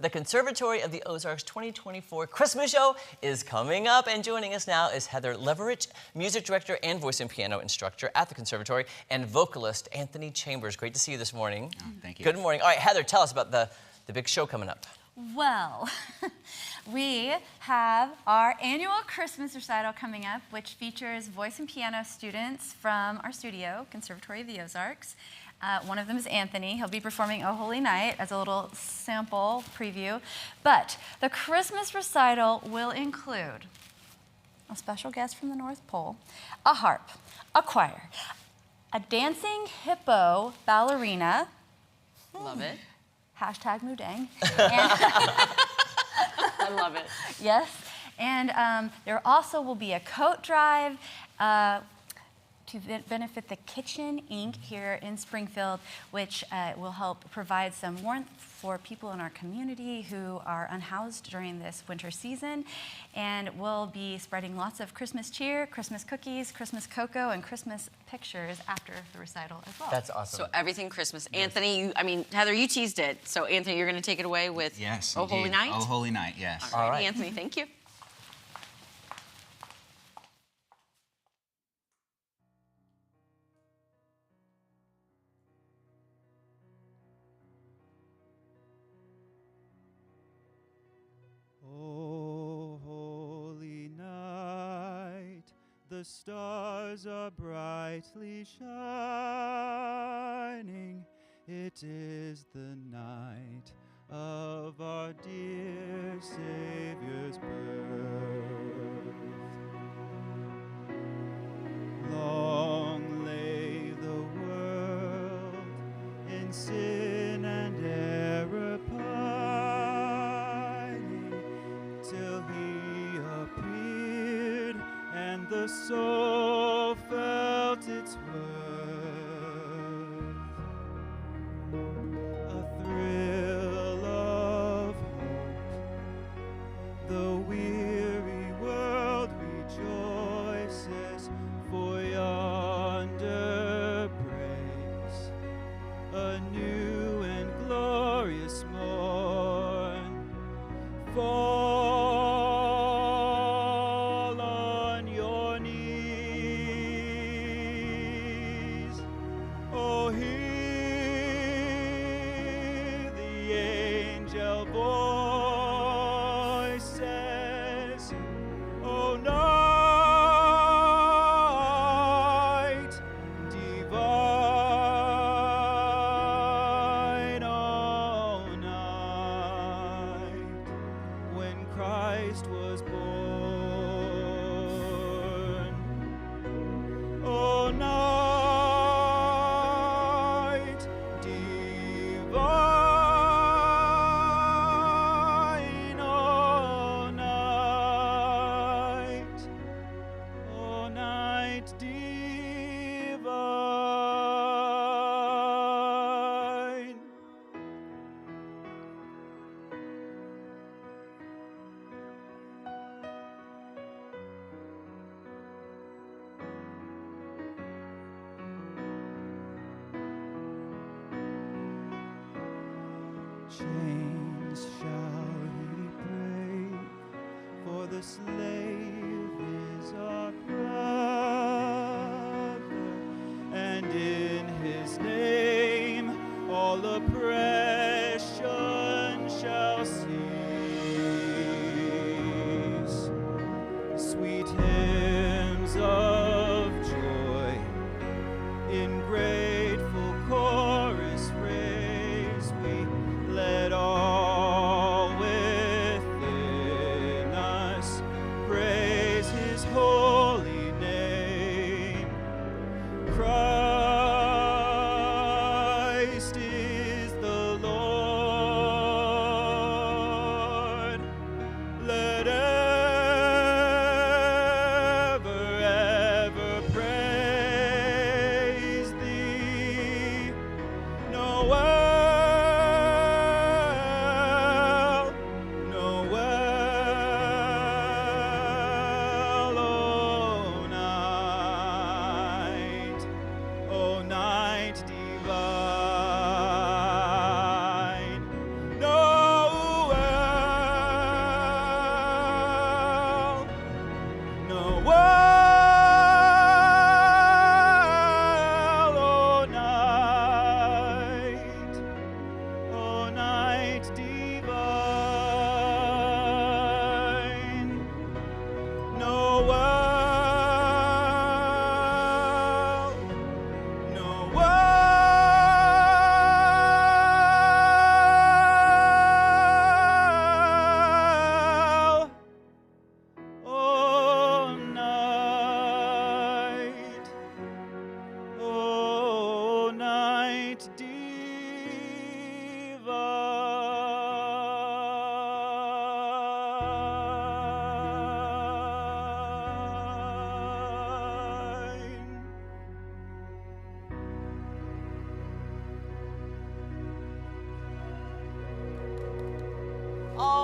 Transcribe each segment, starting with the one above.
The Conservatory of the Ozarks 2024 Christmas show is coming up, and joining us now is Heather Leverich, music director and voice and piano instructor at the Conservatory, and vocalist Anthony Chambers. Great to see you this morning. Oh, thank you. Good morning. All right, Heather, tell us about the big show coming up. Well, we have our annual Christmas recital coming up, which features voice and piano students from our studio, Conservatory of the Ozarks. One of them is Anthony. He'll be performing "O Holy Night" as a little sample preview. But the Christmas recital will include a special guest from the North Pole, a harp, a choir, a dancing hippo ballerina. Love it. Hashtag Moodang. I love it. Yes. And there also will be a coat drive to benefit the Kitchen Inc. here in Springfield, which will help provide some warmth for people in our community who are unhoused during this winter season. And we'll be spreading lots of Christmas cheer, Christmas cookies, Christmas cocoa, and Christmas pictures after the recital as well. That's awesome. So everything Christmas. Yes. Anthony, Heather, you teased it. So Anthony, you're going to take it away with Yes, "O Holy Night"? "O Holy Night," yes. All right, Anthony, thank you. O holy night, the stars are brightly shining. It is the night of our dear Savior's birth. Long lay the world in sin and error pining, till he appeared and the soul felt its worth. A thrill of hope, the weary world rejoices, for yonder breaks a new and glorious morn. Fall on your knees. Oh, hear the angel voices. Oh, night divine, oh, night when Christ was born. Oh, night divine, oh, night divine. Chains shall he break, for the slave is our brother, and in his name all oppression shall cease. Sweet hymns of joy in grateful chorus raise we, let all within us praise his holy name. Christ is the Lord.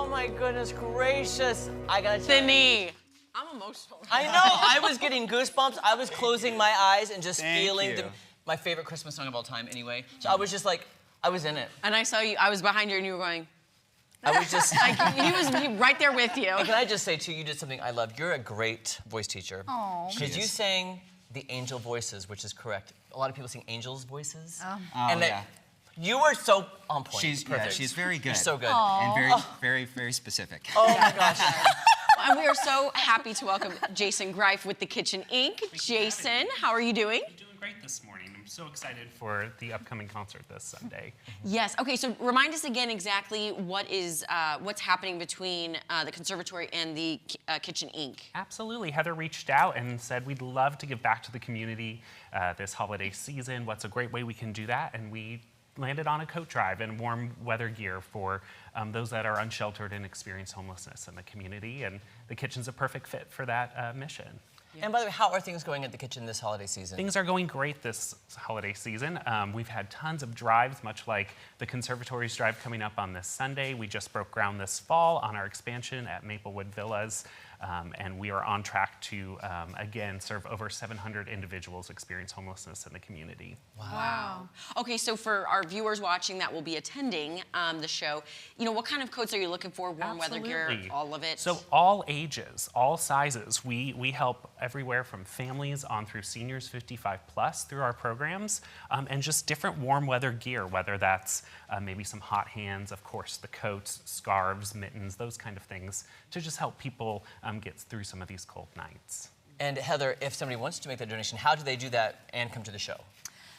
Oh my goodness gracious. I gotta tell you. Sydney. I'm emotional. I know, I was getting goosebumps. I was closing my eyes and just Thank feeling you. my favorite Christmas song of all time anyway. So I was just like, I was in it. And I saw you, I was behind you and you were going, I was just, like, he was right there with you. and can I just say too, you did something I love. You're a great voice teacher. Oh. Because you sang the angel voices, which is correct. A lot of people sing angels' voices. Oh. And that, you were so on point. She's very good. You're so good. And very specific. Oh my gosh. And we are so happy to welcome Jason Greif with The Kitchen Inc. Jason, how are you doing? I'm doing great this morning. I'm so excited for the upcoming concert this Sunday. Yes. Okay. So remind us again exactly what's happening between the Conservatory and the Kitchen Inc. Absolutely. Heather reached out and said we'd love to give back to the community this holiday season. What's a great way we can do that? And we landed on a coat drive and warm weather gear for those that are unsheltered and experience homelessness in the community. And the kitchen's a perfect fit for that mission. And by the way, how are things going at the kitchen this holiday season? Things are going great this holiday season. We've had tons of drives, much like the Conservatory's drive coming up on this Sunday. We just broke ground this fall on our expansion at Maplewood Villas. And we are on track to, again, serve over 700 individuals experience homelessness in the community. Wow. Okay, so for our viewers watching that will be attending the show, you know, what kind of coats are you looking for? Warm weather gear, Absolutely. all of it? So all ages, all sizes. We help everywhere from families on through seniors 55 plus through our programs, and just different warm weather gear, whether that's maybe some hot hands, of course, the coats, scarves, mittens, those kind of things, to just help people get through some of these cold nights. And Heather, if somebody wants to make that donation, how do they do that and come to the show?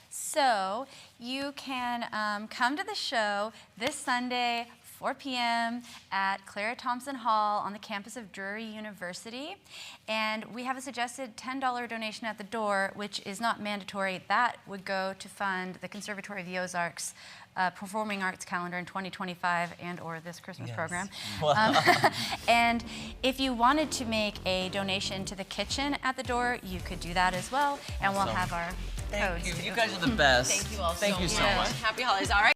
So you can come to the show this Sunday, 4 p.m. at Clara Thompson Hall on the campus of Drury University. And we have a suggested $10 donation at the door, which is not mandatory. That would go to fund the Conservatory of the Ozarks Performing Arts Calendar in 2025 and or this Christmas program. And if you wanted to make a donation to the kitchen at the door, you could do that as well. And we'll have our codes. Thank you. You guys are the best. Thank you all Thank you so much. much. Happy holidays. All right.